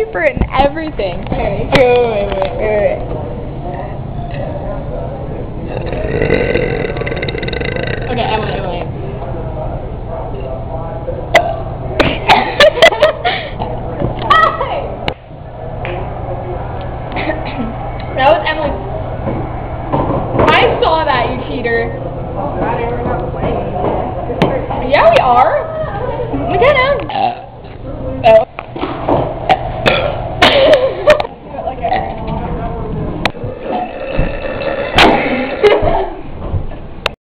paper and everything. Okay. Wait. Okay, Emily. That was Emily. I saw that, you cheater. We're not playing. Yeah, we are. We can.